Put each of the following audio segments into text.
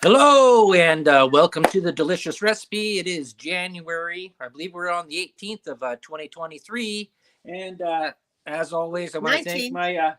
Hello and welcome to the delicious recipe. It is January. I believe we're on the 18th of 2023. And as always, I want to thank 19. my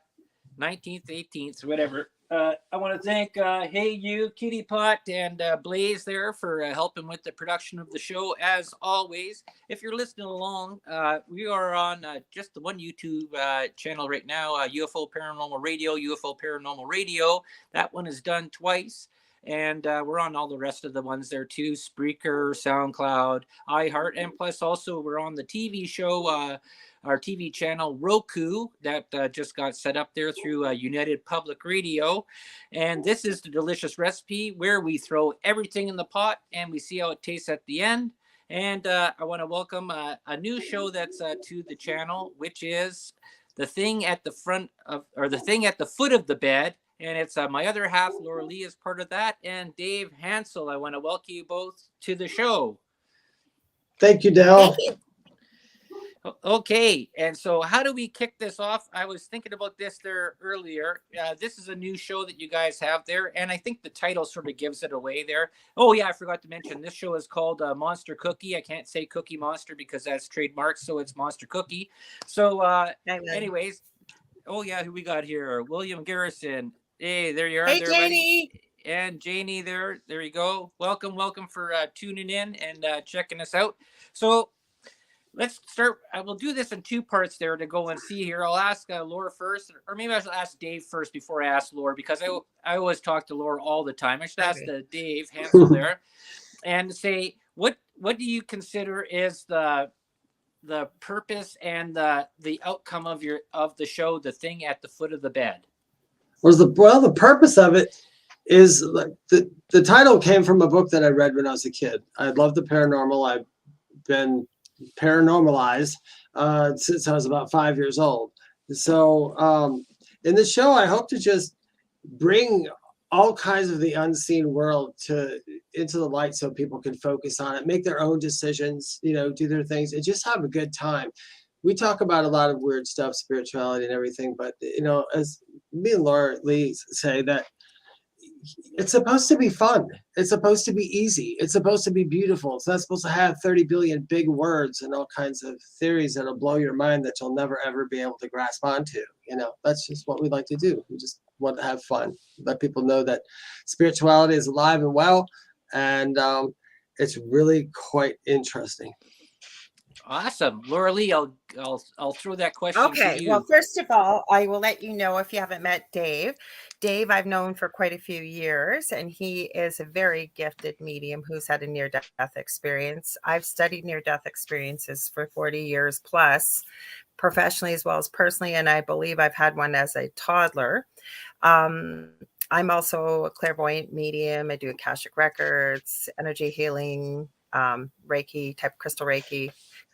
19th, 18th, whatever. I want to thank Hey You, Kitty Pot, and Blaze there for helping with the production of the show. As always, if you're listening along, we are on just the one YouTube channel right now, UFO Paranormal Radio, UFO Paranormal Radio. That one is done twice. And we're on all the rest of the ones there too: Spreaker, SoundCloud, iHeart, and plus also we're on the TV show, our TV channel Roku that just got set up there through United Public Radio. And this is the delicious recipe where we throw everything in the pot and we see how it tastes at the end. And I want to welcome a new show that's to the channel, which is the thing at the front of, or the thing at the foot of the bed. And it's my other half, Laura Lee, is part of that. And Dave Hanzel, I want to welcome you both to the show. Thank you, Dale. Thank you. Okay, and so how do we kick this off? I was thinking about this there earlier. This is a new show that you guys have there, and I think the title sort of gives it away there. Oh yeah, I forgot to mention this show is called Monster Cookie. I can't say Cookie Monster because that's trademarked, so it's Monster Cookie. So anyways, oh yeah, who we got here? William Garrison. Hey, there you are. Hey, there, Janie. buddy. And Janie there you go. Welcome for tuning in and checking us out. So let's start. I will do this in two parts there to go and see here. I'll ask Laura first, or maybe I should ask Dave first before I ask Laura, because I always talk to Laura all the time. I should ask Dave Hanzel there and say, what do you consider is the purpose and the outcome of the show, The Thing at the Foot of the Bed? The purpose of it is the title came from a book that I read when I was a kid. I love the paranormal. I've been paranormalized since I was about 5 years old. So in the show, I hope to just bring all kinds of the unseen world into the light so people can focus on it, make their own decisions, do their things, and just have a good time. We talk about a lot of weird stuff, spirituality and everything, but as me and Laura Lee say, that it's supposed to be fun. It's supposed to be easy. It's supposed to be beautiful. It's not supposed to have 30 billion big words and all kinds of theories that'll blow your mind that you'll never, ever be able to grasp onto. That's just what we like to do. We just want to have fun. Let people know that spirituality is alive and well. And it's really quite interesting. Awesome. Laura Lee, I'll throw that question to you. Well, first of all, I will let you know, if you haven't met Dave. Dave, I've known for quite a few years, and he is a very gifted medium who's had a near-death experience. I've studied near-death experiences for 40 years plus, professionally as well as personally, and I believe I've had one as a toddler. I'm also a clairvoyant medium. I do Akashic records, energy healing, Reiki, type crystal Reiki.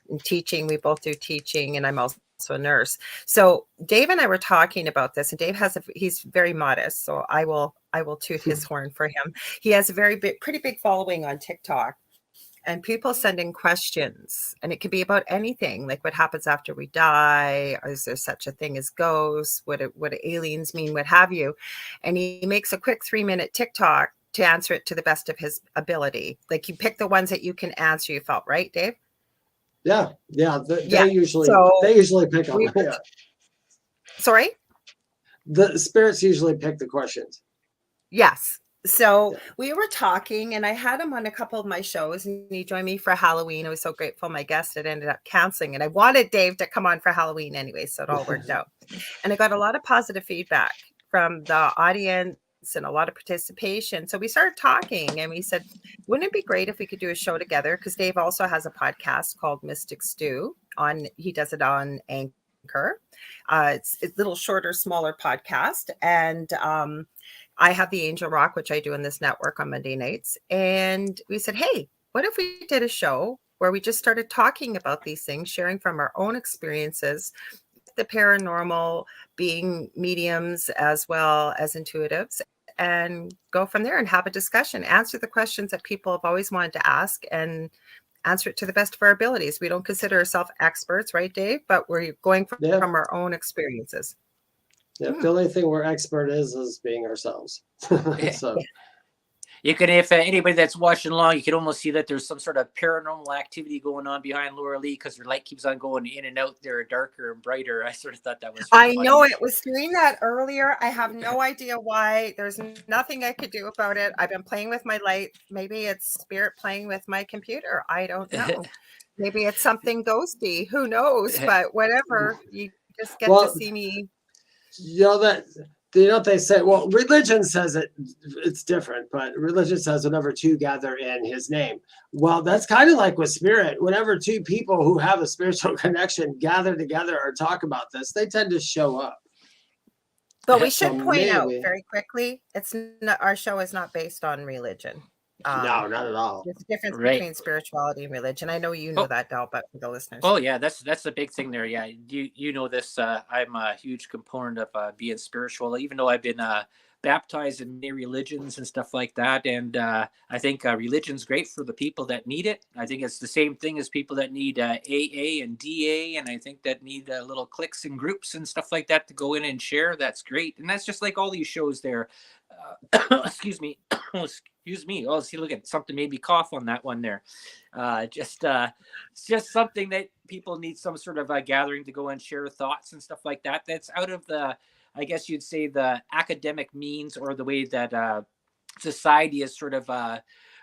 And teaching, we both do teaching, and I'm also a nurse. So Dave and I were talking about this, and Dave he's very modest, so I will toot his horn for him. He has a pretty big following on TikTok, and people send in questions, and it could be about anything, like what happens after we die, or is there such a thing as ghosts, what aliens mean, what have you. And he makes a quick 3-minute TikTok to answer it to the best of his ability. Like, you pick the ones that you can answer, you felt, right, Dave? Yeah. They usually pick up. Yeah. Sorry? The spirits usually pick the questions. Yes. So we were talking, and I had him on a couple of my shows, and he joined me for Halloween. I was so grateful. My guest had ended up canceling, and I wanted Dave to come on for Halloween anyway, so it all worked out. And I got a lot of positive feedback from the audience and a lot of participation. So we started talking, and we said, wouldn't it be great if we could do a show together? Because Dave also has a podcast called Mystic Stew. He does it on Anchor. It's a little shorter, smaller podcast. And I have the Angel Rock, which I do in this network on Monday nights. And we said, hey, what if we did a show where we just started talking about these things, sharing from our own experiences, the paranormal, being mediums as well as intuitives, and go from there and have a discussion, answer the questions that people have always wanted to ask, and answer it to the best of our abilities. We don't consider ourselves experts, right, Dave? But we're going from our own experiences. Yeah, the only thing we're expert is being ourselves. So You can, if anybody that's watching along, you can almost see that there's some sort of paranormal activity going on behind Laura Lee because her light keeps on going in and out there, darker and brighter. I sort of thought that was sort of I funny. know it was doing that earlier. I have no idea why. There's nothing I could do about it. I've been playing with my light. Maybe it's spirit playing with my computer. I don't know. Maybe it's something ghosty. Who knows? But whatever. You just get to Well, see me. you know that you know what they say. Well, religion says it's different, but religion says whenever two gather in His name. Well, that's kind of like with spirit. Whenever two people who have a spiritual connection gather together or talk about this, they tend to show up. But we So should point out maybe very quickly, it's not, our show is not based on religion. no, not at all. There's a difference Right. between spirituality and religion. I know you know Oh. that, Del, but for the listeners. Oh yeah, that's the big thing there. Yeah, you know this. I'm a huge component of being spiritual, even though I've been baptized in many religions and stuff like that. And I think religion's great for the people that need it. I think it's the same thing as people that need AA and DA, and I think that need little cliques and groups and stuff like that to go in and share. That's great, and that's just like all these shows there. Excuse me. Excuse me. Oh, see, look at something made me cough on that one there. It's just something that people need some sort of a gathering to go and share thoughts and stuff like that. That's out of the, I guess you'd say, the academic means or the way that society has sort of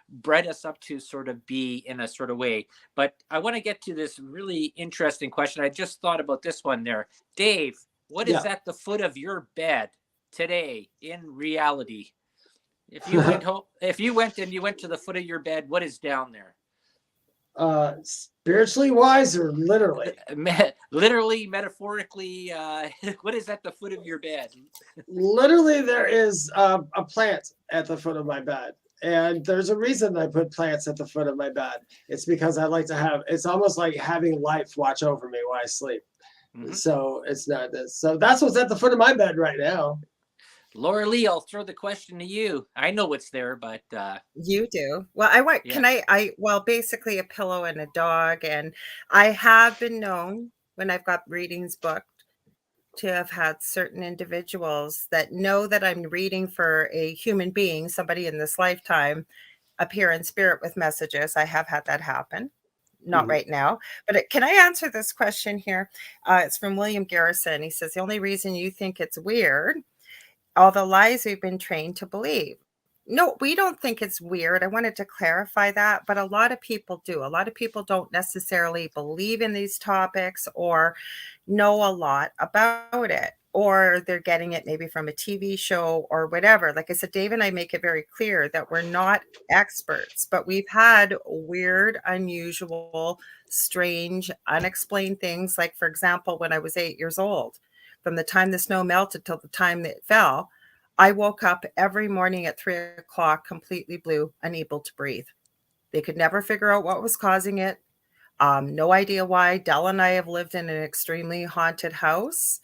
bred us up to sort of be in a sort of way. But I want to get to this really interesting question. I just thought about this one there. Dave, what is at the foot of your bed today in reality? If you went home, if you went to the foot of your bed, what is down there? Spiritually wise or literally? Literally, metaphorically, what is at the foot of your bed? Literally, there is a plant at the foot of my bed. And there's a reason I put plants at the foot of my bed. It's because I like to have, it's almost like having life watch over me while I sleep. Mm-hmm. So it's not this. So that's what's at the foot of my bed right now. Laura Lee, I'll throw the question to you. I know what's there, but you do. Well, I want, yeah. can I, well, basically a pillow and a dog. And I have been known when I've got readings booked to have had certain individuals that know that I'm reading for a human being, somebody in this lifetime, appear in spirit with messages. I have had that happen. Not right now, but can I answer this question here? It's from William Garrison. He says, the only reason you think it's weird, all the lies we've been trained to believe. No, we don't think it's weird. I wanted to clarify that, but a lot of people do. A lot of people don't necessarily believe in these topics or know a lot about it, or they're getting it maybe from a TV show or whatever. Like I said, Dave and I make it very clear that we're not experts, but we've had weird, unusual, strange, unexplained things. Like, for example, when I was 8 years old, from the time the snow melted till the time that it fell, I woke up every morning at 3 o'clock, completely blue, unable to breathe. They could never figure out what was causing it. No idea why. Del and I have lived in an extremely haunted house.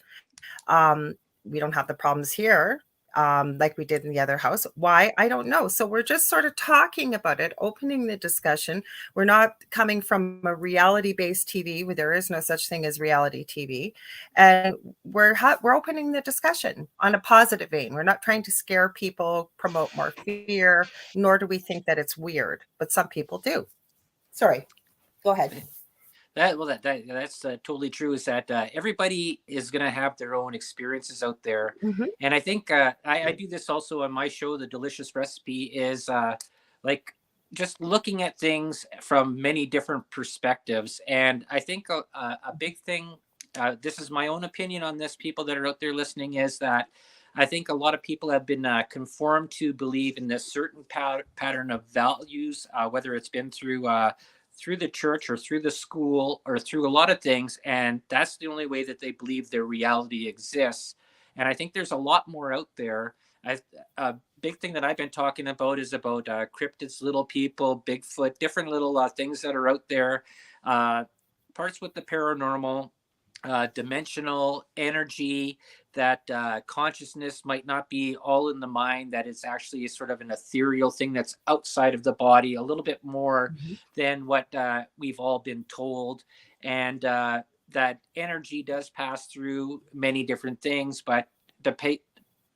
We don't have the problems here like we did in the other house. Why? I don't know. So we're just sort of talking about it, opening the discussion. We're not coming from a reality-based TV where there is no such thing as reality TV. And we're opening the discussion on a positive vein. We're not trying to scare people, promote more fear, nor do we think that it's weird, but some people do. Sorry. Go ahead. That's totally true. Is that everybody is going to have their own experiences out there, and I think I do this also on my show. The Delicious Recipe is like just looking at things from many different perspectives, and I think a big thing. This is my own opinion on this. People that are out there listening is that I think a lot of people have been conformed to believe in this certain pattern of values, whether it's been through the church or through the school or through a lot of things. And that's the only way that they believe their reality exists. And I think there's a lot more out there. A big thing that I've been talking about is about cryptids, little people, Bigfoot, different little things that are out there, parts with the paranormal, dimensional energy, that consciousness might not be all in the mind, that it's actually sort of an ethereal thing that's outside of the body, a little bit more than what we've all been told. And that energy does pass through many different things, but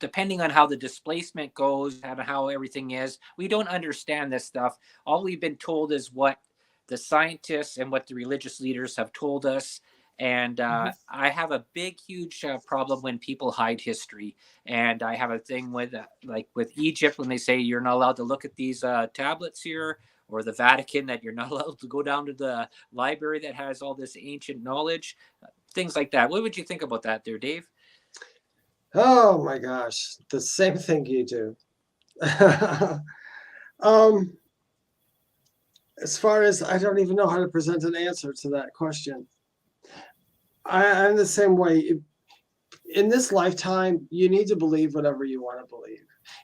depending on how the displacement goes and how everything is, we don't understand this stuff. All we've been told is what the scientists and what the religious leaders have told us. And I have a big, huge problem when people hide history. And I have a thing with, like with Egypt, when they say you're not allowed to look at these tablets here, or the Vatican, that you're not allowed to go down to the library that has all this ancient knowledge, things like that. What would you think about that there, Dave? Oh my gosh, the same thing you do. um, as far as I don't even know how to present an answer to that question. I'm the same way. In this lifetime, you need to believe whatever you want to believe.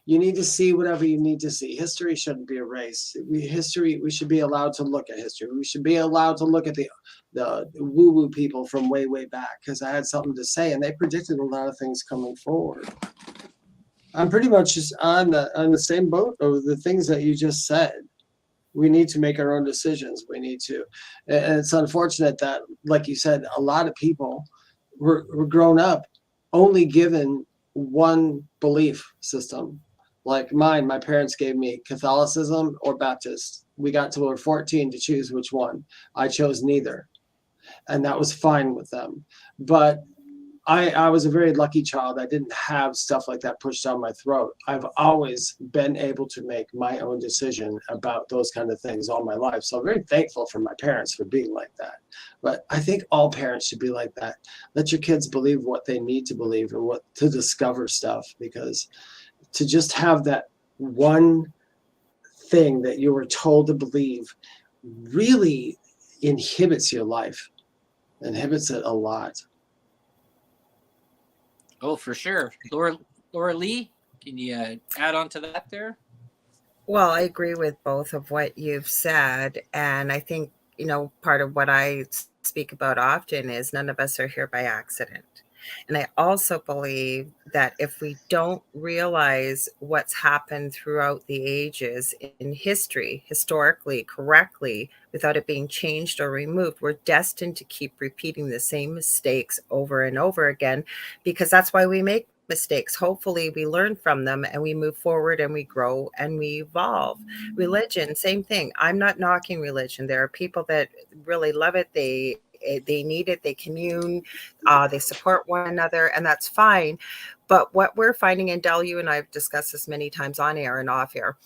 You need to see whatever you need to see. History shouldn't be erased. We should be allowed to look at history. We should be allowed to look at the woo-woo people from way, way back, because I had something to say, and they predicted a lot of things coming forward. I'm pretty much just on the same boat of the things that you just said. We need to make our own decisions. We need to, and it's unfortunate that, like you said, a lot of people were grown up only given one belief system. Like mine, my parents gave me Catholicism or Baptist. We got till we were 14 to choose which one. I chose neither, and that was fine with them. But I was a very lucky child. I didn't have stuff like that pushed down my throat. I've always been able to make my own decision about those kind of things all my life. So I'm very thankful for my parents for being like that. But I think all parents should be like that. Let your kids believe what they need to believe and what to discover stuff, because to just have that one thing that you were told to believe really inhibits your life, inhibits it a lot. Oh, for sure. Laura Lee, can you add on to that there? Well, I agree with both of what you've said. And I think, part of what I speak about often is none of us are here by accident. And I also believe that if we don't realize what's happened throughout the ages in history, historically, correctly, without it being changed or removed, we're destined to keep repeating the same mistakes over and over again, because that's why we make mistakes. Hopefully, we learn from them and we move forward and we grow and we evolve. Religion, same thing. I'm not knocking religion. There are people that really love it. They need it. They commune. They support one another, and that's fine. But what we're finding, and Del, you and I have discussed this many times on air and off air,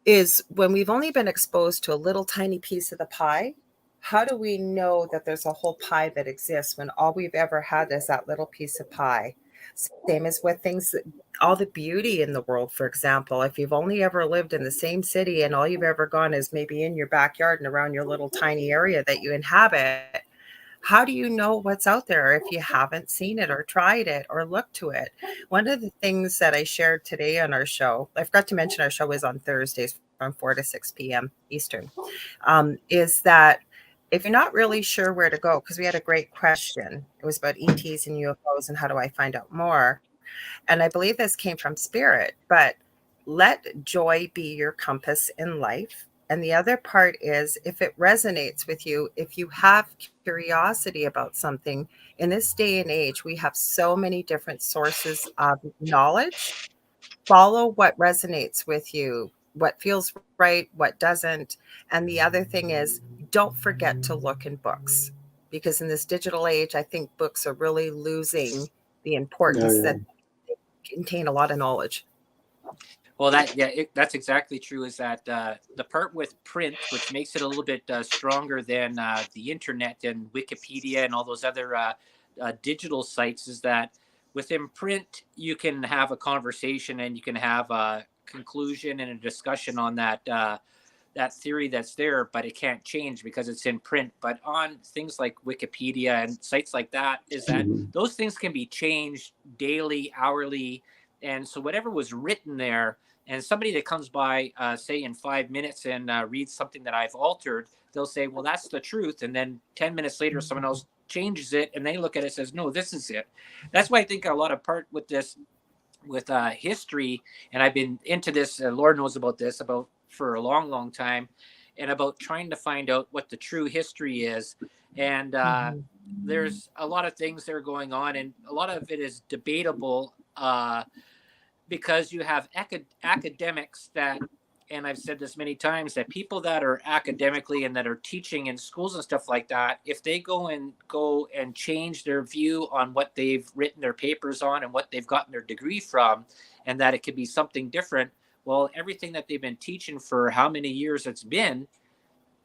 is when we've only been exposed to a little tiny piece of the pie, how do we know that there's a whole pie that exists when all we've ever had is that little piece of pie? Same as with things, all the beauty in the world, for example. If you've only ever lived in the same city and all you've ever gone is maybe in your backyard and around your little tiny area that you inhabit, how do you know what's out there if you haven't seen it or tried it or looked to it? One of the things that I shared today on our show, I forgot to mention our show is on Thursdays from 4 to 6 p.m. Eastern, is that if you're not really sure where to go, because we had a great question. It was about ETs and UFOs and how do I find out more? And I believe this came from Spirit, but let joy be your compass in life. And the other part is, if it resonates with you, if you have curiosity about something, in this day and age, we have so many different sources of knowledge. Follow what resonates with you, what feels right, what doesn't. And the other thing is, don't forget to look in books, because in this digital age, I think books are really losing the importance that they contain a lot of knowledge. Well, that's exactly true. Is that the part with print, which makes it a little bit stronger than the internet and Wikipedia and all those other digital sites, is that within print you can have a conversation and you can have a conclusion and a discussion on that theory that's there, but it can't change because it's in print. But on things like Wikipedia and sites like that, is that those things can be changed daily, hourly. And so whatever was written there, and somebody that comes by, say in 5 minutes and reads something that I've altered, they'll say, well, that's the truth. And then 10 minutes later, someone else changes it and they look at it and says, no, this is it. That's why I think a lot of part with this, with history, and I've been into this, Lord knows about this, about for a long, long time, and about trying to find out what the true history is. And there's a lot of things that are going on, and a lot of it is debatable because you have academics that, and I've said this many times, that people that are academically and that are teaching in schools and stuff like that, if they go and change their view on what they've written their papers on and what they've gotten their degree from, and that it could be something different, well, everything that they've been teaching for how many years it's been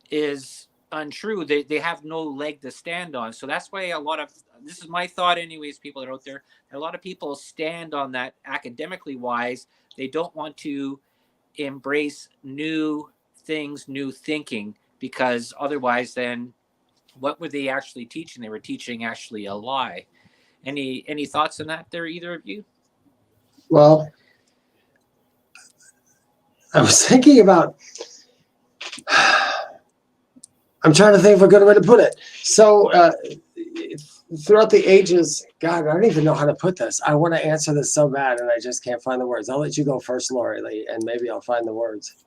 is untrue. They have no leg to stand on. So that's why this is my thought anyways, people that are out there, a lot of people stand on that academically wise. They don't want to embrace new things, new thinking, because otherwise then what were they actually teaching? They were teaching actually a lie. Any thoughts on that there, either of you? Well, I was thinking about, I'm trying to think of a good way to put it. So throughout the ages, God, I don't even know how to put this. I want to answer this so bad, and I just can't find the words. I'll let you go first, Lori, and maybe I'll find the words.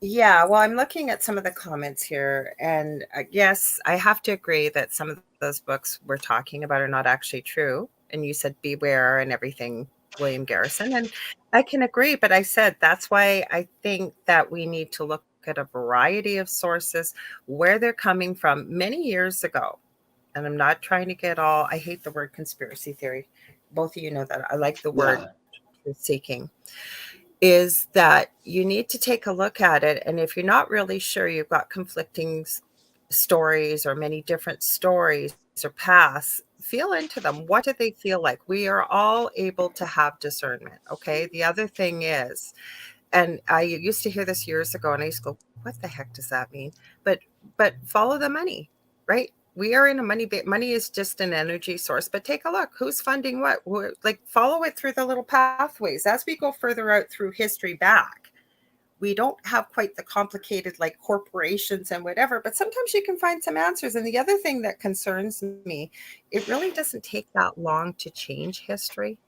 Yeah, well, I'm looking at some of the comments here, and yes, I have to agree that some of those books we're talking about are not actually true. And you said Beware and everything, William Garrison, and I can agree, but I said that's why I think that we need to look at a variety of sources, where they're coming from many years ago. And I'm not trying to get all, I hate the word conspiracy theory. Both of you know that. I like the word truth seeking. Is that you need to take a look at it. And if you're not really sure, you've got conflicting stories or many different stories or paths, feel into them. What do they feel like? We are all able to have discernment. Okay. The other thing is, and I used to hear this years ago, and I used to go, what the heck does that mean? But follow the money, right? We are in a money is just an energy source, but take a look, who's funding what? Like, follow it through the little pathways. As we go further out through history back, we don't have quite the complicated like corporations and whatever, but sometimes you can find some answers. And the other thing that concerns me, it really doesn't take that long to change history.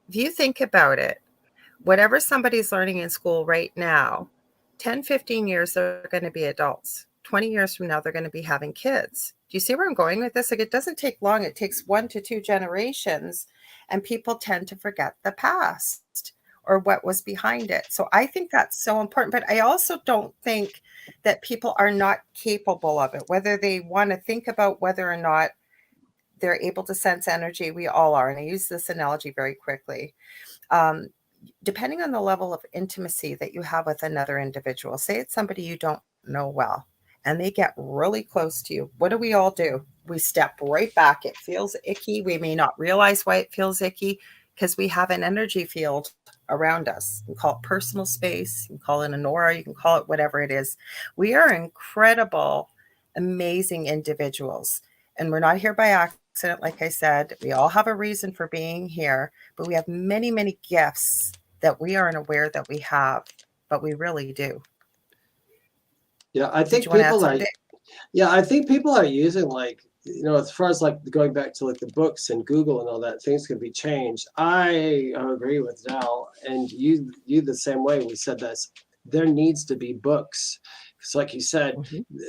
If you think about it, whatever somebody's learning in school right now, 10, 15 years, they're going to be adults. 20 years from now, they're going to be having kids. Do you see where I'm going with this? Like, it doesn't take long. It takes 1 to 2 generations, and people tend to forget the past or what was behind it. So I think that's so important. But I also don't think that people are not capable of it, whether they want to think about whether or not they're able to sense energy. We all are. And I use this analogy very quickly. Depending on the level of intimacy that you have with another individual, say it's somebody you don't know well, and they get really close to you, what do? We step right back. It feels icky. We may not realize why it feels icky because we have an energy field around us. You can call it personal space, you can call it an aura, you can call it whatever it is. We are incredible, amazing individuals, and we're not here by accident. Like I said, we all have a reason for being here, but we have many, many gifts that we aren't aware that we have, but we really do. Yeah, I think people are using, like, as far as like going back to like the books and Google and all that, things can be changed. I agree with Dal, and you the same way. We said this. There needs to be books. It's like you said,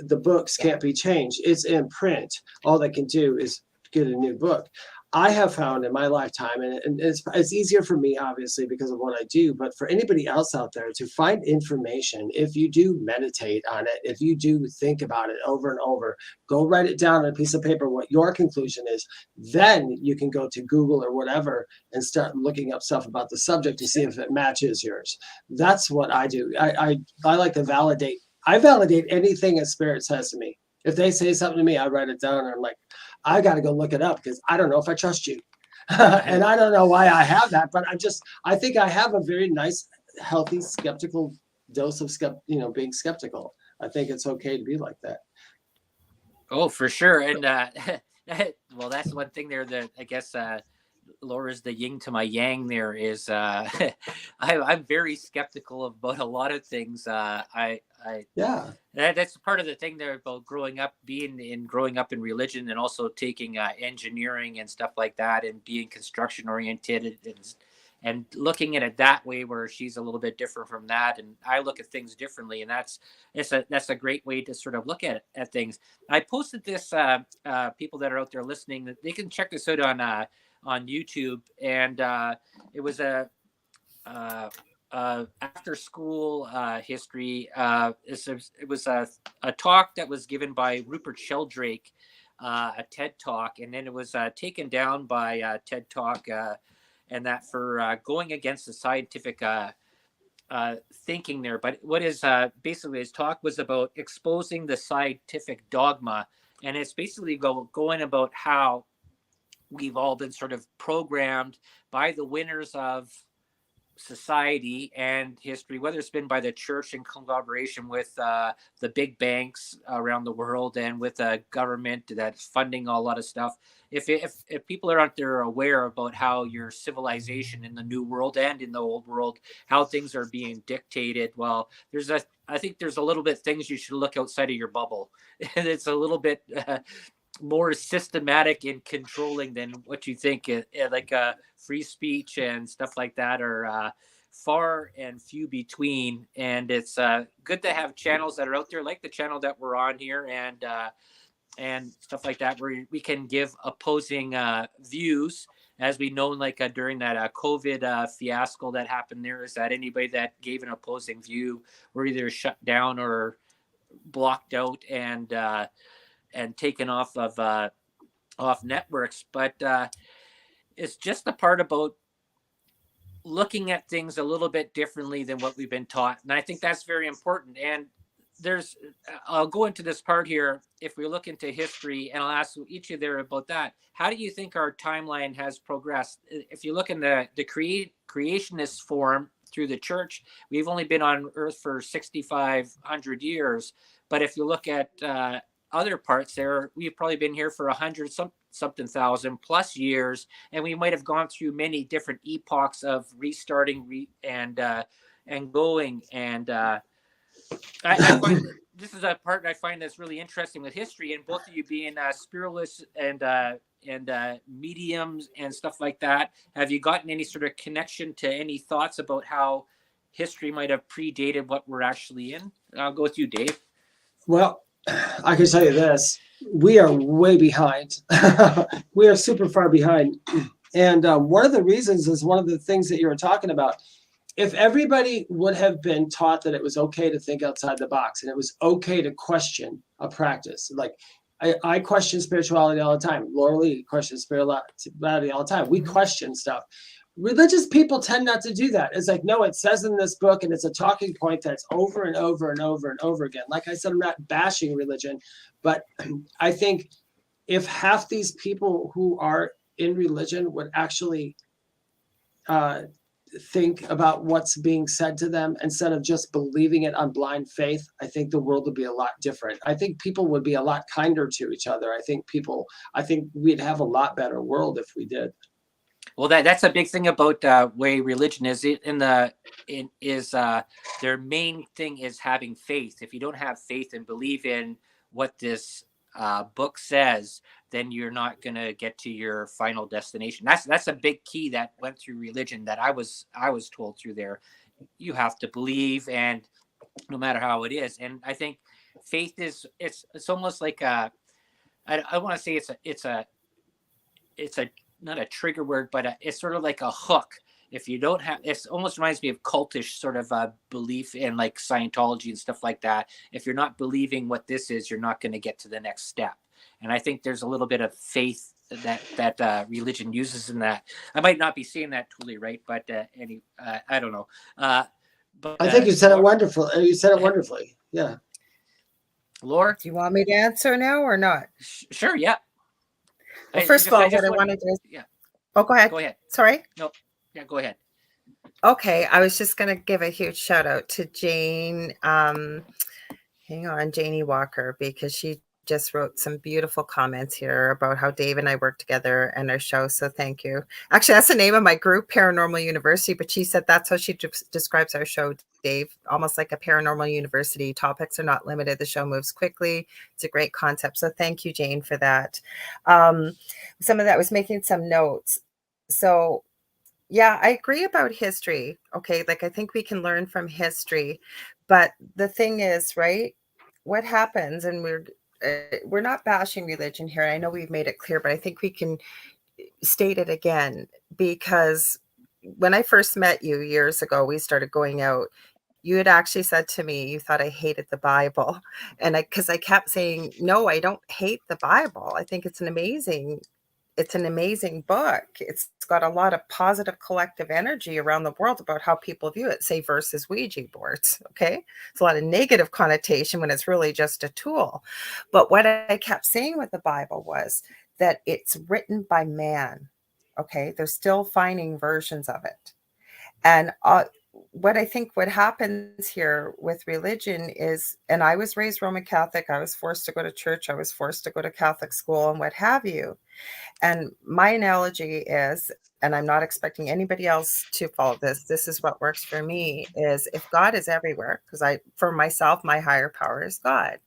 the books can't be changed. It's in print. All they can do is get a new book. I have found in my lifetime, and it's easier for me, obviously, because of what I do, but for anybody else out there to find information, if you do meditate on it, if you do think about it over and over, go write it down on a piece of paper, what your conclusion is, then you can go to Google or whatever and start looking up stuff about the subject to see if it matches yours. That's what I do. I like to validate. I validate anything a spirit says to me. If they say something to me, I write it down, and I'm like, I got to go look it up because I don't know if I trust you. And I don't know why I have that, but I think I have a very nice, healthy, skeptical dose of being skeptical. I think it's okay to be like that. Oh, for sure. And well, that's one thing there that I guess Laura's the yin to my yang. There is I'm very skeptical about a lot of things. That's part of the thing there about growing up in religion, and also taking engineering and stuff like that, and being construction oriented, and looking at it that way, where she's a little bit different from that, and I look at things differently, and that's a great way to sort of look at things. I posted this, people that are out there listening, they can check this out on YouTube, and it was a after school history. It was a talk that was given by Rupert Sheldrake, a TED talk, and then it was taken down by TED Talk, and that for going against the scientific thinking there. But what is basically his talk was about exposing the scientific dogma, and it's basically going about how we've all been sort of programmed by the winners of society and history, whether it's been by the church in collaboration with the big banks around the world and with a government that's funding a lot of stuff. If people are out there aware about how your civilization in the new world and in the old world, how things are being dictated, well, I think there's a little bit things you should look outside of your bubble. And it's a little bit more systematic in controlling than what you think. Like free speech and stuff like that are far and few between. And it's good to have channels that are out there, like the channel that we're on here, and stuff like that, where we can give opposing views. As we know, like during that COVID fiasco that happened there, is that anybody that gave an opposing view were either shut down or blocked out and taken off networks. But it's just the part about looking at things a little bit differently than what we've been taught, and I think that's very important. And I'll go into this part here. If we look into history, and I'll ask each of you there about that, how do you think our timeline has progressed? If you look in the creationist form through the church, we've only been on earth for 6,500 years. But if you look at other parts there, we've probably been here for 100 something thousand plus years, and we might have gone through many different epochs of restarting and going. And I find this is a part I find that's really interesting with history, and both of you being spiritualists and mediums and stuff like that. Have you gotten any sort of connection to any thoughts about how history might have predated what we're actually in? I'll go with you, Dave. Well, I can tell you this: we are way behind. We are super far behind, and one of the reasons is one of the things that you were talking about. If everybody would have been taught that it was okay to think outside the box and it was okay to question a practice, like I question spirituality all the time. Laura Lee questions spirituality all the time. We question stuff. Religious people tend not to do that. It's like, no, it says in this book, and it's a talking point that's over and over and over and over again. Like I said, I'm not bashing religion, but I think if half these people who are in religion would actually think about what's being said to them instead of just believing it on blind faith, I think the world would be a lot different. I think people would be a lot kinder to each other. I think we'd have a lot better world if we did. Well, that's a big thing about way religion is. Their main thing is having faith. If you don't have faith and believe in what this book says, then you're not going to get to your final destination. That's a big key that went through religion that I was told through there. You have to believe, and no matter how it is. And I think faith it's almost like I want to say it's a not a trigger word, but it's sort of like a hook. If you don't have, it almost reminds me of cultish sort of belief in like Scientology and stuff like that. If you're not believing what this is, you're not going to get to the next step. And I think there's a little bit of faith that religion uses in that. I might not be saying that totally right, but I don't know. But I think you said it wonderful. You said it wonderfully. Yeah. Laura, Do you want me to answer now or not? Sure. Yeah. Well, first of all, what I want to do is, yeah. Oh, go ahead. Go ahead. Sorry. No. Yeah, go ahead. Okay, I was just going to give a huge shout out to Jane. Janie Walker, because she just wrote some beautiful comments here about how Dave and I work together and our show. So thank you. Actually, that's the name of my group, Paranormal University. But she said that's how she describes our show, Dave, almost like a paranormal university. Topics are not limited. The show moves quickly. It's a great concept. So thank you, Jane, for that. Some of that was making some notes. So yeah, I agree about history. Okay, like I think we can learn from history. But the thing is, right, what happens, and we're not bashing religion here. I know we've made it clear, but I think we can state it again, because when I first met you years ago, we started going out. You had actually said to me you thought I hated the Bible. And because I kept saying, no, I don't hate the Bible. I think it's an amazing book. It's got a lot of positive collective energy around the world about how people view it, say versus Ouija boards. Okay. It's a lot of negative connotation when it's really just a tool. But what I kept saying with the Bible was that it's written by man. Okay. They're still finding versions of it. And what I think what happens here with religion is, and I was raised Roman Catholic, I was forced to go to church, I was forced to go to Catholic school and what have you. And my analogy is, and I'm not expecting anybody else to follow this is what works for me, is if God is everywhere, because for myself, my higher power is God.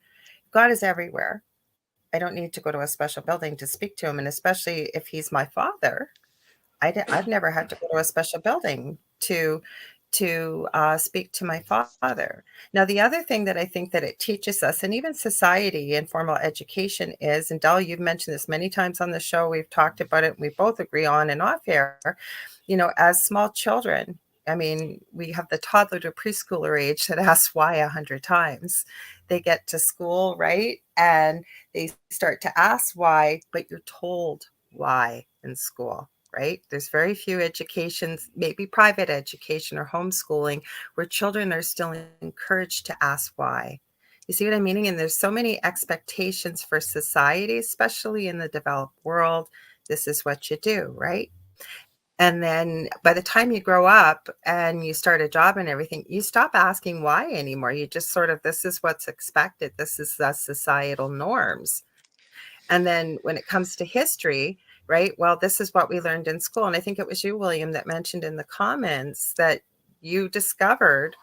God is everywhere. I don't need to go to a special building to speak to him. And especially if he's my father, I've never had to go to a special building to speak to my father. Now, the other thing that I think that it teaches us, and even society and formal education is, and Del, you've mentioned this many times on the show, we've talked about it, and we both agree on and off air, as small children, I mean, we have the toddler to preschooler age that asks why 100 times. They get to school, right? And they start to ask why, but you're told why in school, right? There's very few educations, maybe private education or homeschooling, where children are still encouraged to ask why. You see what I'm meaning? And there's so many expectations for society, especially in the developed world. This is what you do, right? And then by the time you grow up and you start a job and everything, you stop asking why anymore. You just sort of, this is what's expected. This is the societal norms. And then when it comes to history, right? Well, this is what we learned in school. And I think it was you, William, that mentioned in the comments that you discovered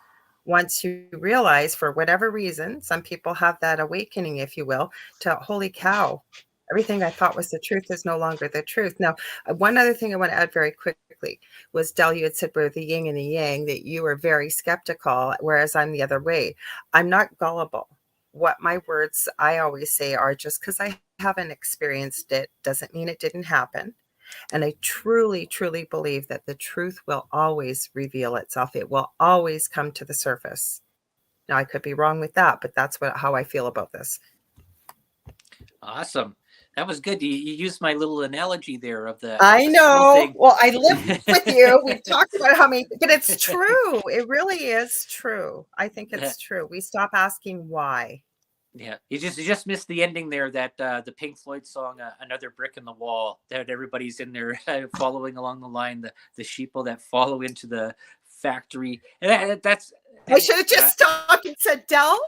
once you realize, for whatever reason, some people have that awakening, if you will, to holy cow, everything I thought was the truth is no longer the truth. Now, one other thing I want to add very quickly was, Del, you had said we're the yin and the yang, that you were very skeptical, whereas I'm the other way. I'm not gullible. What my words I always say are, just because I haven't experienced it doesn't mean it didn't happen. And I truly, truly believe that the truth will always reveal itself. It will always come to the surface. Now, I could be wrong with that, but that's how I feel about this. Awesome. That was good. You used my little analogy there of the I know. thing. Well, I live with you. We've talked about how many, but it's true. It really is true. I think it's true. We stop asking why. Yeah, you just missed the ending there. That the Pink Floyd song, "Another Brick in the Wall." That everybody's in there following along the line. The sheeple that follow into the factory. And that's. I should have just stopped and said, Del.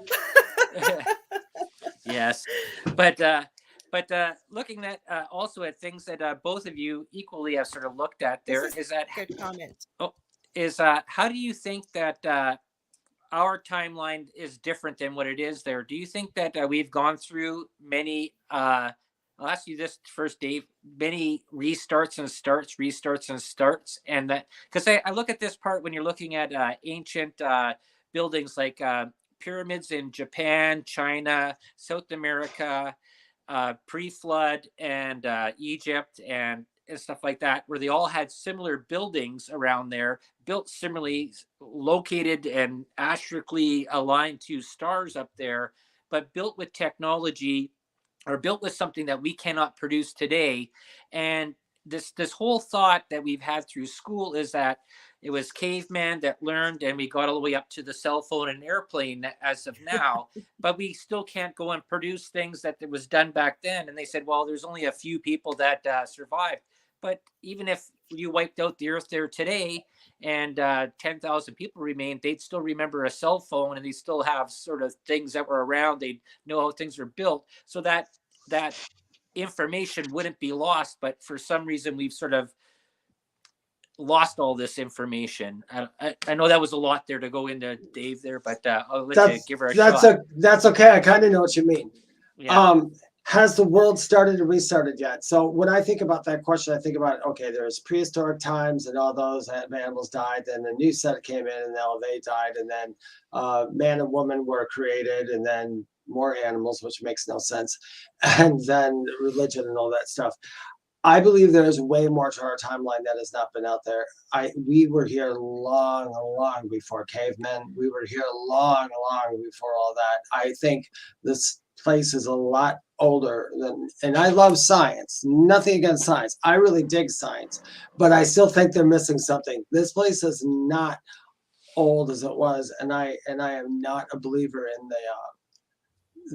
Yes, but looking at also at things that both of you equally have sort of looked at there is that good comment. How do you think that our timeline is different than what it is there? Do you think that we've gone through many? I'll ask you this first, Dave. Many restarts and starts, and that because I look at this part when you're looking at ancient buildings like pyramids in Japan, China, South America, pre-flood, and Egypt and stuff like that, where they all had similar buildings around there, built similarly, located and astrically aligned to stars up there, but built with technology or built with something that we cannot produce today. And this whole thought that we've had through school is that it was caveman that learned, and we got all the way up to the cell phone and airplane as of now, but we still can't go and produce things that was done back then. And they said, well, there's only a few people that survived. But even if you wiped out the earth there today and 10,000 people remained, they'd still remember a cell phone, and they still have sort of things that were around. They'd know how things were built, so that information wouldn't be lost. But for some reason, we've sort of lost all this information. I know that was a lot there to go into, Dave, there, but I'll let you give her a shot. That's okay. I kind of know what you mean. Yeah. Has the world started and restarted yet? So when I think about that question, I think about, okay, there's prehistoric times and all those animals died. Then a new set came in and now they died. And then man and woman were created, and then more animals, which makes no sense. And then religion and all that stuff. I believe there is way more to our timeline that has not been out there. We were here long before cavemen. We were here long before all that. I think this place is a lot older than, and I love science. Nothing against science. I really dig science, but I still think they're missing something. This place is not old as it was, and I am not a believer in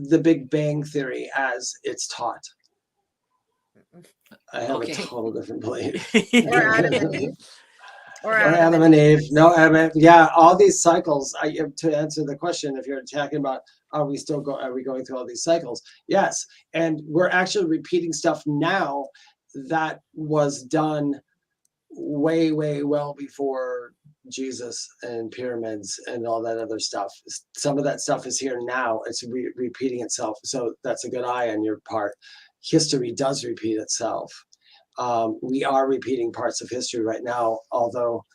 the Big Bang theory as it's taught. I have a Okay. total different belief. Or Adam and Eve. Or Adam and Eve. No, I mean, yeah, all these cycles. To answer the question, if you're talking about are we going through all these cycles? Yes, and we're actually repeating stuff now that was done way well before Jesus and pyramids and all that other stuff. Some of that stuff is here now. It's repeating itself. So that's a good eye on your part. History does repeat itself. We are repeating parts of history right now, although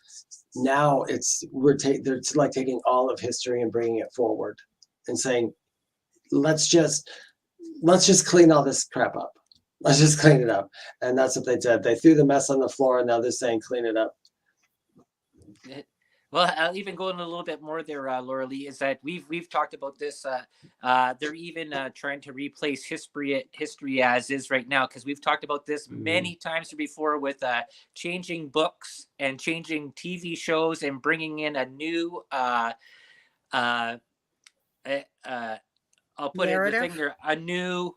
now they're like taking all of history and bringing it forward and saying, let's just clean all this crap up. Let's just clean it up. And that's what they did. They threw the mess on the floor, and now they're saying clean it up. Well, I'll even go in a little bit more there, Laura Lee, is that we've talked about this. They're even trying to replace history as is right now, because we've talked about this many times before with changing books and changing TV shows and bringing in a new I'll put narrative. it the thing there, a new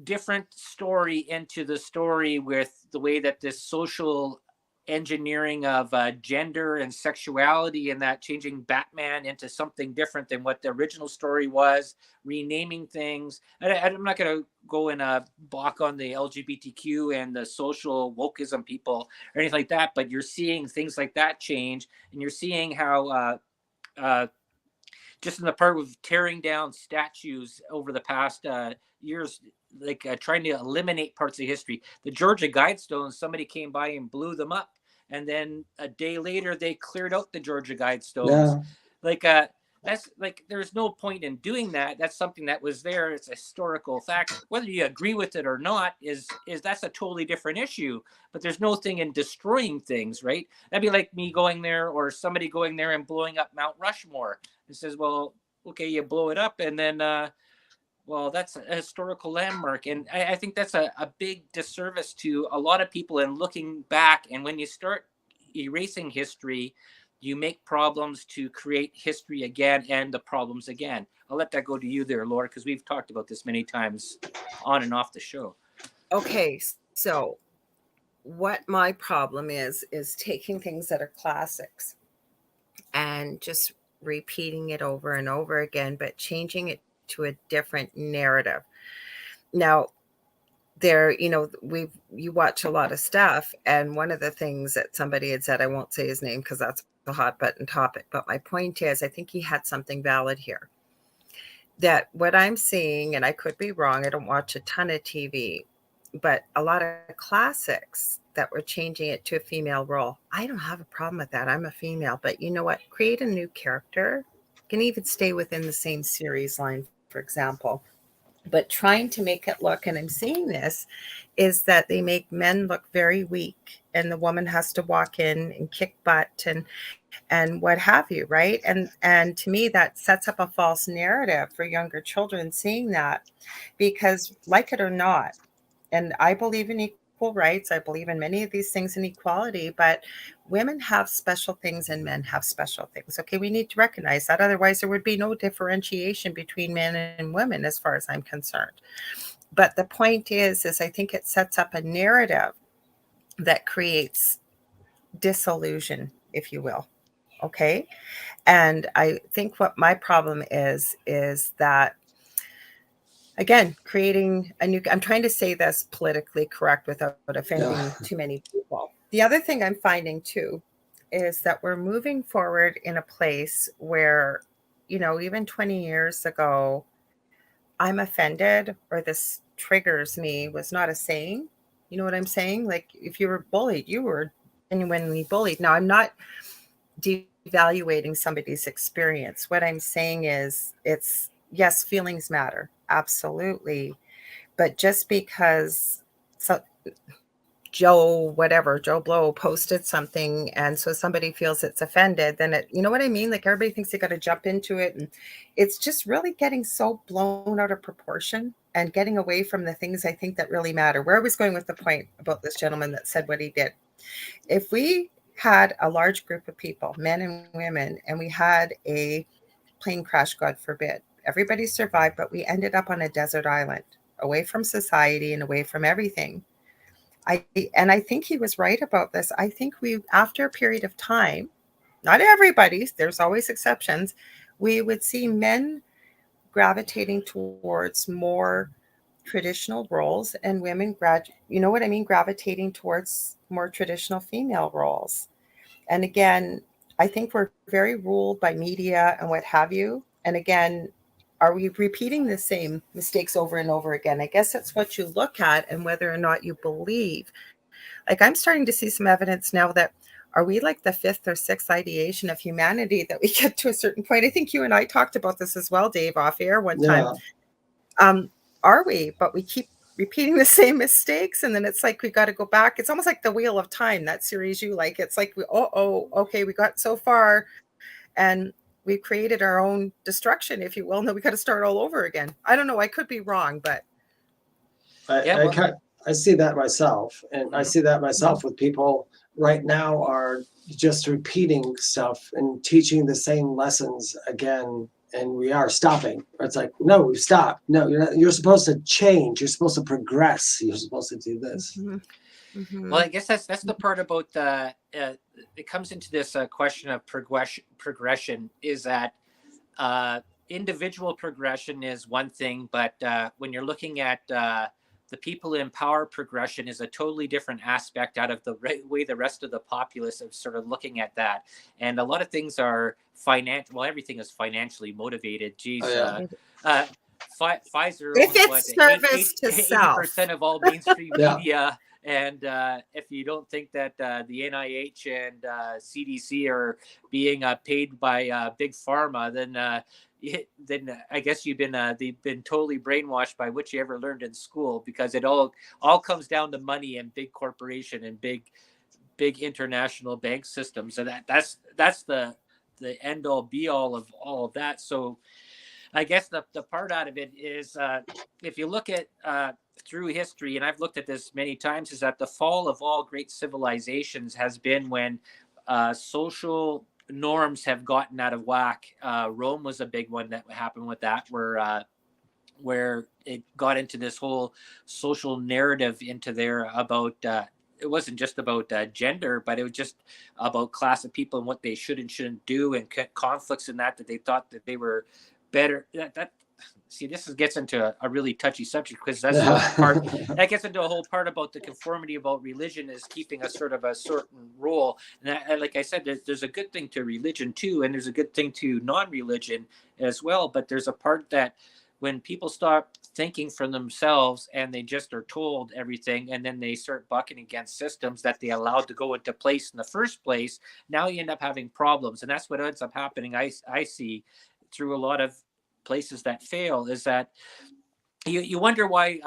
different story into the story with the way that this social engineering of gender and sexuality, and that changing Batman into something different than what the original story was, renaming things. I'm not going to go in a balk on the LGBTQ and the social wokeism people or anything like that, but you're seeing things like that change, and you're seeing how just in the part of tearing down statues over the past years, like trying to eliminate parts of history. The Georgia Guidestones, somebody came by and blew them up, and then a day later they cleared out the Georgia Guidestones. Yeah. That's like, there's no point in doing that. That's something that was there. It's a historical fact. Whether you agree with it or not is that's a totally different issue. But there's no thing in destroying things, right? That'd be like me going there or somebody going there and blowing up Mount Rushmore. It says, well, okay, you blow it up, and then well, that's a historical landmark. And I think that's a big disservice to a lot of people in looking back. And when you start erasing history, you make problems to create history again and the problems again. I'll let that go to you there, Laura, because we've talked about this many times on and off the show. Okay, so what my problem is taking things that are classics and just repeating it over and over again, but changing it to a different narrative. Now, you watch a lot of stuff, and one of the things that somebody had said, I won't say his name because that's a hot button topic, but my point is, I think he had something valid here. That what I'm seeing, and I could be wrong, I don't watch a ton of TV, but a lot of classics that were changing it to a female role. I don't have a problem with that. I'm a female, but you know what? Create a new character. Can even stay within the same series line, for example. But trying to make it look, and I'm seeing this, is that they make men look very weak, and the woman has to walk in and kick butt and what have you, right? And to me, that sets up a false narrative for younger children seeing that, because like it or not, and I believe in equal rights, I believe in many of these things in equality, but women have special things and men have special things. Okay, we need to recognize that. Otherwise, there would be no differentiation between men and women as far as I'm concerned. But the point is I think it sets up a narrative that creates disillusion, if you will. Okay. And I think what my problem is that, again, creating a new, I'm trying to say this politically correct without offending too many people. The other thing I'm finding too is that we're moving forward in a place where, even 20 years ago, I'm offended or this triggers me was not a saying. You know what I'm saying? Like, if you were bullied, you were genuinely bullied. Now, I'm not devaluating somebody's experience. What I'm saying is, yes, feelings matter. Absolutely. But just because Joe Blow posted something, and so somebody feels it's offended, then you know what I mean? Like everybody thinks they got to jump into it, and it's just really getting so blown out of proportion and getting away from the things I think that really matter. Where I was going with the point about this gentleman that said what he did. If we had a large group of people, men and women, and we had a plane crash, God forbid, everybody survived, but we ended up on a desert island, away from society and away from everything. I think he was right about this. I think we, after a period of time, not everybody, there's always exceptions, we would see men gravitating towards more traditional roles and women you know what I mean, gravitating towards more traditional female roles. And again, I think we're very ruled by media and what have you. And again, are we repeating the same mistakes over and over again? I guess it's what you look at and whether or not you believe. Like I'm starting to see some evidence now that, are we like the fifth or sixth ideation of humanity that we get to a certain point? I think you and I talked about this as well, Dave, off air one time. Are we? But we keep repeating the same mistakes, and then it's like we got to go back. It's almost like the Wheel of Time, that series you like. It's like okay, we got so far, and we created our own destruction, if you will. And then we got to start all over again. I don't know. I could be wrong, but I see that myself, and I see that myself with people right now are just repeating stuff and teaching the same lessons again. And we are stopping. It's like, no, we stop. No, you're not. You're supposed to change. You're supposed to progress. You're supposed to do this. Well, I guess that's the part about it comes into this question of progression is that individual progression is one thing, but when you're looking at the people in power, progression is a totally different aspect out of the way the rest of the populace is sort of looking at that. And a lot of things are financial. Well, everything is financially motivated. Geez, Pfizer if owns it's service to self, 80% of all mainstream media. And if you don't think that the NIH and CDC are being paid by big pharma, then I guess they've been totally brainwashed by what you ever learned in school, because it all comes down to money and big corporation and big international bank systems, and that's the end all be all of all of that. So I guess the part out of it is if you look at through history, and I've looked at this many times, is that the fall of all great civilizations has been when social norms have gotten out of whack. Rome was a big one that happened with that, where it got into this whole social narrative into there about it wasn't just about gender, but it was just about class of people and what they should and shouldn't do, and conflicts in that they thought that they were better. See, this gets into a really touchy subject, because that's the part that gets into a whole part about the conformity about religion is keeping a sort of a certain role. And like I said, there's a good thing to religion too, and there's a good thing to non-religion as well. But there's a part that when people stop thinking for themselves and they just are told everything, and then they start bucking against systems that they allowed to go into place in the first place, now you end up having problems. And that's what ends up happening. I see through a lot of places that fail, is that you wonder why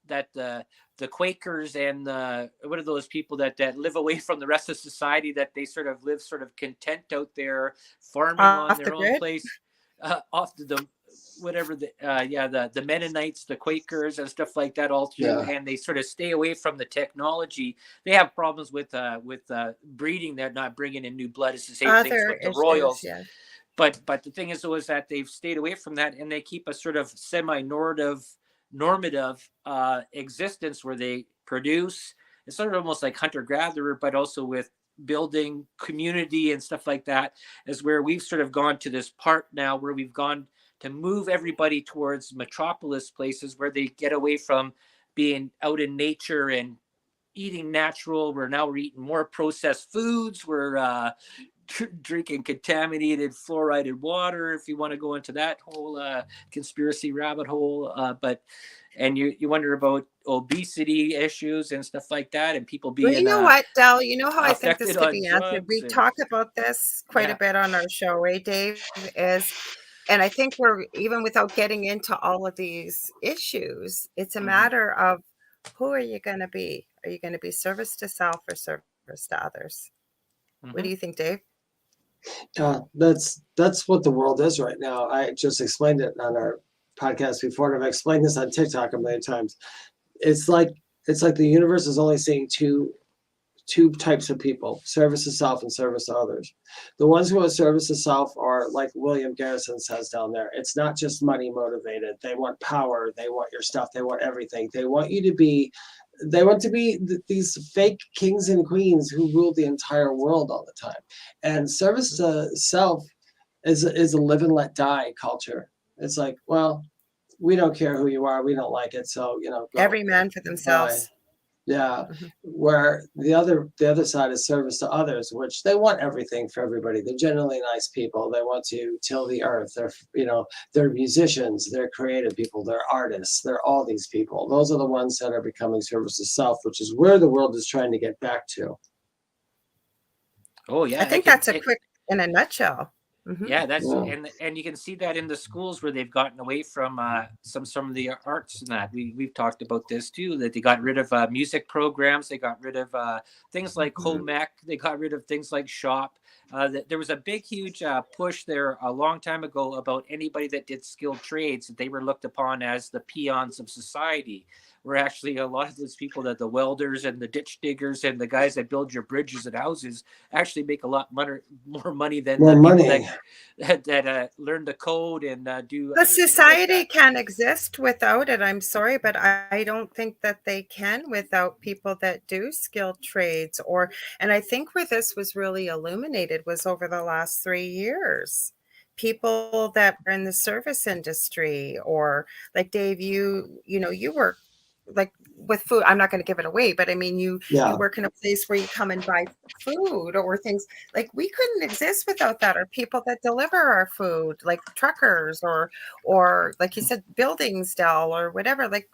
that the Quakers and what are those people that live away from the rest of society, that they sort of live sort of content out there farming on their own place, off the whatever the Mennonites, the Quakers and stuff like that all through, and they sort of stay away from the technology. They have problems with breeding. They're not bringing in new blood. It's the same things with the royals. Yeah. But the thing is, though, is that they've stayed away from that, and they keep a sort of normative existence where they produce. It's sort of almost like hunter-gatherer, but also with building community and stuff like that, is where we've sort of gone to this part now where we've gone to move everybody towards metropolis places where they get away from being out in nature and eating natural. We're eating more processed foods. We're drinking contaminated fluoridated water, if you want to go into that whole conspiracy rabbit hole. And you wonder about obesity issues and stuff like that, and people being you know what, Del, you know how I think this could be answered. We talk about this quite a bit on our show, right, Dave? And I think we're, even without getting into all of these issues, it's a matter of who are you going to be? Are you going to be service to self or service to others? What do Mhm. you think, Dave? That's what the world is right now. I just explained it on our podcast before, and I've explained this on TikTok a million times. It's like the universe is only seeing two types of people: service to self and service to others. The ones who are service to self are like William Garrison says down there. It's not just money motivated. They want power. They want your stuff. They want everything. They want you to be. They want to be these fake kings and queens who rule the entire world all the time. And service to self is a live and let die culture. It's like, well, we don't care who you are. We don't like it. So, go. Every man for Bye. themselves. Yeah, Mhm. where the other side is service to others, which they want everything for everybody. They're generally nice people. They want to till the earth. They're musicians, they're creative people, they're artists, they're all these people. Those are the ones that are becoming service to self, which is where the world is trying to get back to. Oh I yeah, think that's a quick in a nutshell. Hmm. yeah, that's Yeah. and you can see that in the schools where they've gotten away from some of the arts and that we've talked about this too. That they got rid of music programs, they got rid of things like Hmm. home ec, they got rid of things like shop. There was a big, huge push there a long time ago about anybody that did skilled trades that they were looked upon as the peons of society. Where actually a lot of those people, that the welders and the ditch diggers and the guys that build your bridges and houses, actually make a lot more money than More the people that money. learn the code and do The other things like society that. can't exist without it. I'm sorry, but I don't think that they can without people that do skilled trades. And I think where this was really illuminated was over the last 3 years. People that are in the service industry, or like Dave, you work like with food. I'm not going to give it away, but I mean, you Yeah. work in a place where you come and buy food or things like we couldn't exist without that, or people that deliver our food, like truckers, or like you said, buildings, Dell, or whatever. Like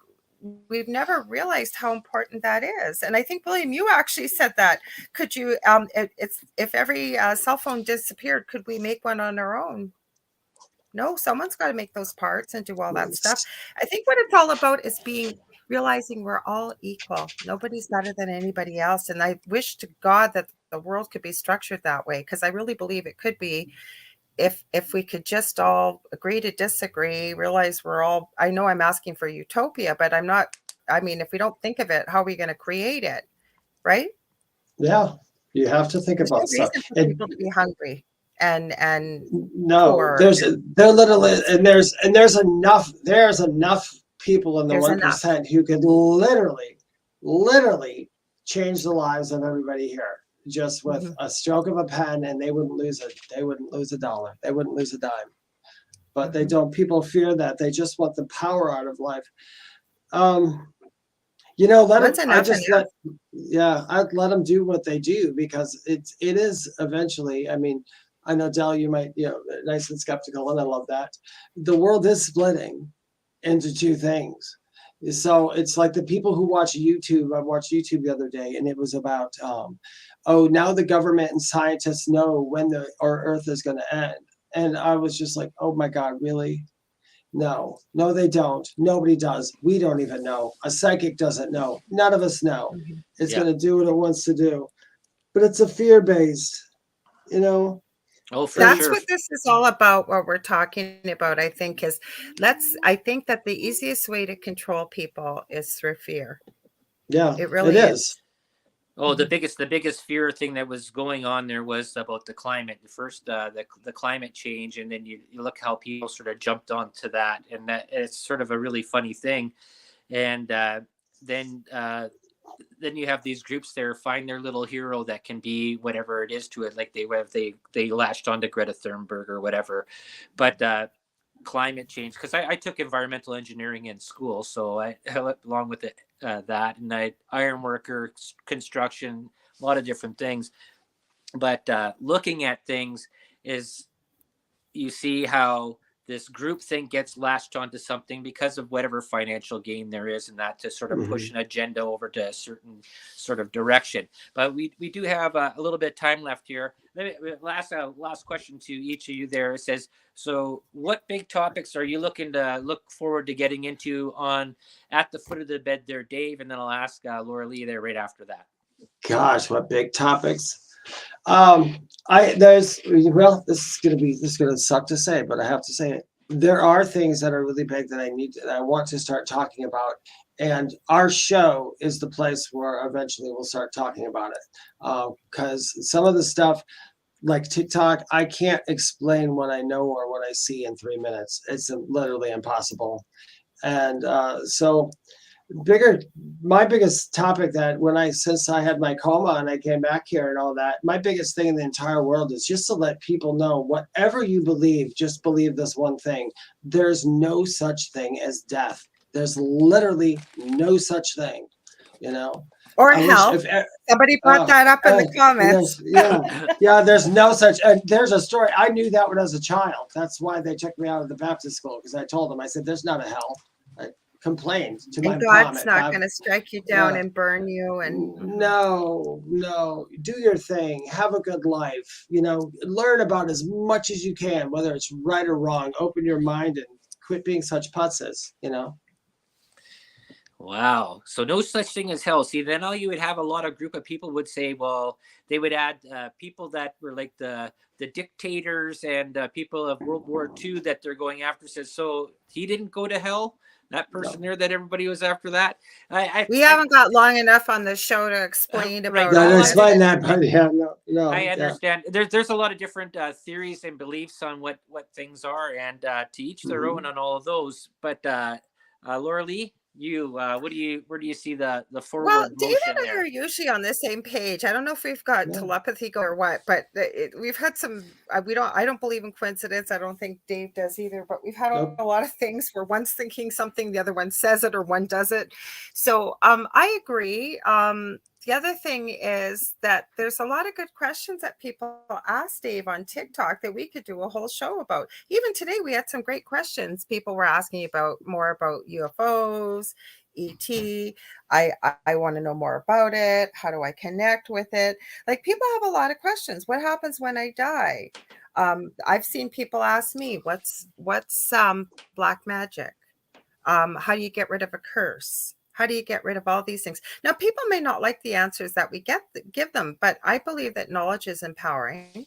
we've never realized how important that is. And I think, William, you actually said that. Could you it's if every cell phone disappeared, could we make one on our own? No, someone's got to make those parts and do all that stuff. I think what it's all about is realizing we're all equal. Nobody's better than anybody else. And I wish to God that the world could be structured that way, because I really believe it could be, if we could just all agree to disagree, realize we're all, I know I'm asking for utopia, but I'm not. I mean, if we don't think of it, how are we going to create it? Right? Yeah. You have to think There's no about stuff. reason for And people to be hungry and no, poor. they're literally, and there's enough people in the There's enough. 1% who could literally change the lives of everybody here just with Mhm. a stroke of a pen, and they wouldn't lose a dollar, they wouldn't lose a dime. But they Mhm. don't. People fear that. They just want the power out of life. Let them. When's enough enough? I'd let them do what they do, because it is eventually. I mean, I know, Dell, you might, nice and skeptical, and I love that. The world is splitting into two things. So it's like the people who watch YouTube. I watched YouTube the other day, and it was about, oh, now the government and scientists know when our Earth is going to end. And I was just like, oh my God, really? No, they don't. Nobody does. We don't even know. A psychic doesn't know. None of us know. Mhm. It's Yeah. going to do what it wants to do. But it's a fear based, you know? Oh, for That's It's, sure. what this is all about. What we're talking about, I think, is I think that the easiest way to control people is through fear. yeah, It it really is. is. Oh, the Mhm. biggest fear thing that was going on there was about the climate. The first, the climate change, and then you look how people sort of jumped onto that, and that it's sort of a really funny thing. And then uh, then you have these groups there find their little hero that can be whatever it is to it. Like they latched onto Greta Thunberg or whatever, but climate change, because I took environmental engineering in school, so I along with it that, and I iron worker, construction, a lot of different things. But looking at things is, you see how this group thing gets latched onto something because of whatever financial gain there is, and that to sort of push an agenda over to a certain sort of direction. But we do have a little bit of time left here. Last question to each of you there. It says, so what big topics are you look forward to getting into on At the Foot of the Bed there, Dave? And then I'll ask Laura Lee there right after that. Gosh, what big topics. This is gonna suck to say, but I have to say it. There are things that are really big that I want to start talking about, and our show is the place where eventually we'll start talking about it. Because some of the stuff like TikTok, I can't explain what I know or what I see in 3 minutes. It's literally impossible. And so my biggest topic that since I had my coma and I came back here and all that, my biggest thing in the entire world is just to let people know, whatever you believe, just believe this one thing. There's no such thing as death. There's literally no such thing, Or hell. Somebody brought that up in the comments. There's no such. There's a story. I knew that when I was a child. That's why they took me out of the Baptist school, because I told them, I said, "There's not a hell." I complained to my mom. God's not going to strike you down and burn you. And no, do your thing. Have a good life. Learn about as much as you can, whether it's right or wrong. Open your mind and quit being such putzes. Wow. So no such thing as hell. See, then all you would have a lot of group of people would say, well, they would add people that were like the dictators and people of World War II that they're going after. Says, so he didn't go to hell? That person there that everybody was after that? We haven't got long enough on the show to explain about explain that, but no. I understand. There's a lot of different theories and beliefs on what things are, and to each their own on all of those. But Laura Lee, where do you see the forward motion David and there? I are usually on the same page. I don't know if we've got telepathy or what, but we've had some. I don't believe in coincidence. I don't think Dave does either. But we've had a lot of things where one's thinking something, the other one says it, or one does it. So I agree. The other thing is that there's a lot of good questions that people ask Dave on TikTok that we could do a whole show about. Even today, we had some great questions. People were asking more about UFOs, ET. I want to know more about it. How do I connect with it? Like, people have a lot of questions. What happens when I die? I've seen people ask me, what's black magic? How do you get rid of a curse? How do you get rid of all these things? Now, people may not like the answers that we give them, but I believe that knowledge is empowering.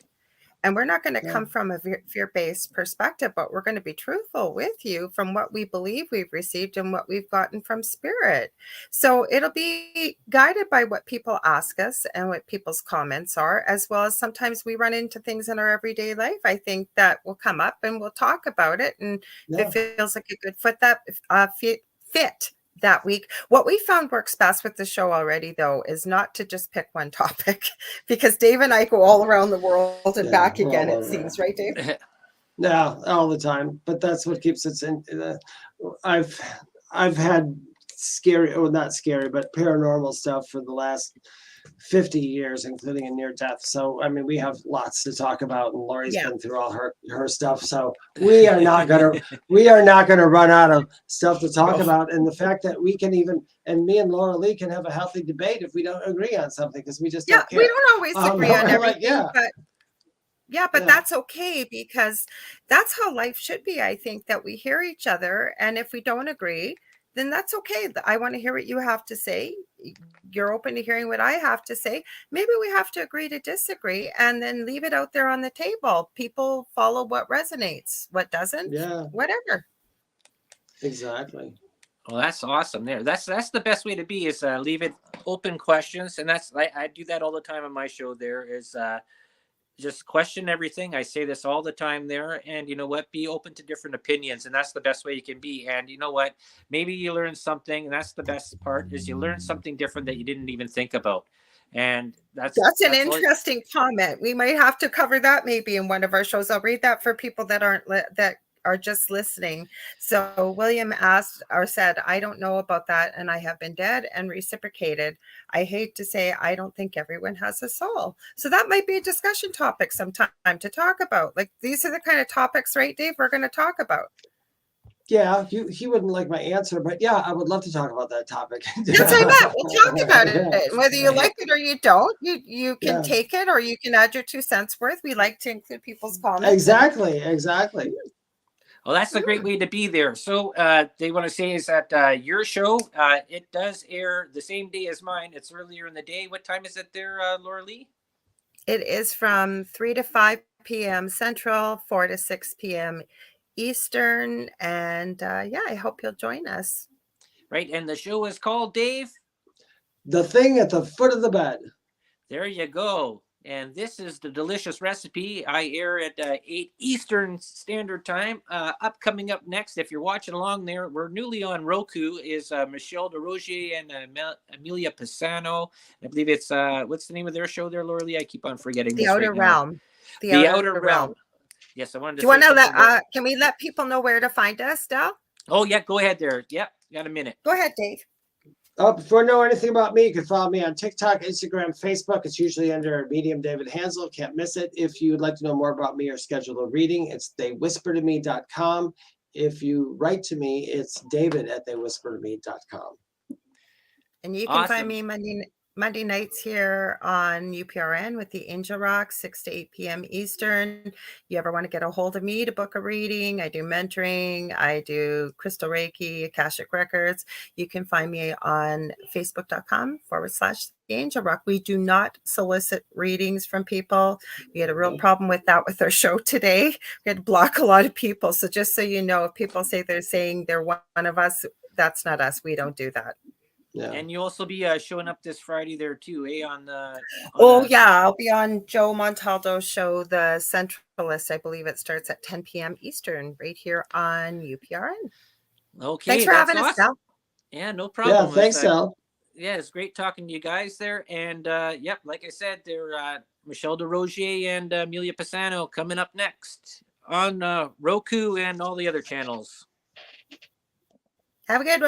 And we're not going to come from a fear-based perspective, but we're going to be truthful with you from what we believe we've received and what we've gotten from spirit. So it'll be guided by what people ask us and what people's comments are, as well as sometimes we run into things in our everyday life. I think that will come up and we'll talk about it. And if it feels like a good fit that week. What we found works best with the show already, though, is not to just pick one topic, because Dave and I go all around the world and back again, it seems, right, Dave? Yeah, all the time. But that's what keeps it in. I've had not scary, but paranormal stuff for the last 50 years, including a near death. So, I mean, we have lots to talk about, and Lori's been through all her stuff. So we are not gonna run out of stuff to talk about. And the fact that we can and me and Laura Lee can have a healthy debate if we don't agree on something, because we just don't care. We don't always agree on everything, but that's okay, because that's how life should be. I think that we hear each other, and if we don't agree, then that's okay. I want to hear what you have to say. You're open to hearing what I have to say. Maybe we have to agree to disagree and then leave it out there on the table. People follow what resonates, what doesn't, whatever. Exactly. Well, that's awesome there. That's the best way to be, is leave it open questions. And I do that all the time on my show there, is just question everything. I say this all the time there. And you know what? Be open to different opinions. And that's the best way you can be. And you know what? Maybe you learn something. And that's the best part, is you learn something different that you didn't even think about. And that's an interesting comment. We might have to cover that maybe in one of our shows. I'll read that for people that are just listening. So William asked or said, I don't know about that, and I have been dead, and reciprocated. I hate to say I don't think everyone has a soul. So that might be a discussion topic sometime to talk about. Like, these are the kind of topics, right, Dave, we're going to talk about. Yeah, he wouldn't like my answer, but yeah, I would love to talk about that topic. That's what I meant. We'll talk about it. Yeah. Whether you like it or you don't, you can Yeah. take it or you can add your 2 cents worth. We like to include people's comments. Exactly. Well, that's a great way to be there. So they want to say is that your show, it does air the same day as mine. It's earlier in the day. What time is it there, Laura Lee? It is from 3 to 5 p.m. Central, 4 to 6 p.m. Eastern. And yeah, I hope you'll join us. Right. And the show is called, Dave? The Thing at the Foot of the Bed. There you go. And this is the delicious recipe. I air at 8 Eastern Standard Time. Coming up next, if you're watching along there, we're newly on Roku, is Michelle DeRozier and Amelia Pisano. I believe it's, what's the name of their show there, Laura Lee? I keep on forgetting The this Outer right now. Realm. The Outer Realm. Yes, I wanted to Do you want to something let, can we let people know where to find us, Del? Oh, yeah, go ahead there. Yeah, got a minute. Go ahead, Dave. Before you know anything about me, you can follow me on TikTok, Instagram, Facebook. It's usually under Medium David Hanzel. Can't miss it. If you'd like to know more about me or schedule a reading, it's theywhispertome.com. If you write to me, it's david@theywhispertome.com. And you can find me Monday nights here on UPRN with the Angel Rock, 6 to 8 p.m. Eastern. You ever want to get a hold of me to book a reading? I do mentoring. I do Crystal Reiki, Akashic Records. You can find me on Facebook.com/the Angel Rock. We do not solicit readings from people. We had a real problem with that with our show today. We had to block a lot of people. So just so you know, if people say they're saying they're one of us, that's not us. We don't do that. Yeah. And you'll also be showing up this Friday there too, on the. Yeah, I'll be on Joe Montaldo's show, The Centralist. I believe it starts at 10 p.m. Eastern, right here on UPRN. Okay, thanks for having us, Sal. Yeah, no problem. Yeah, thanks, Sal. Yeah, it's great talking to you guys there. And yep, like I said, they're Michelle DeRozier and Amelia Pisano coming up next on Roku and all the other channels. Have a good one.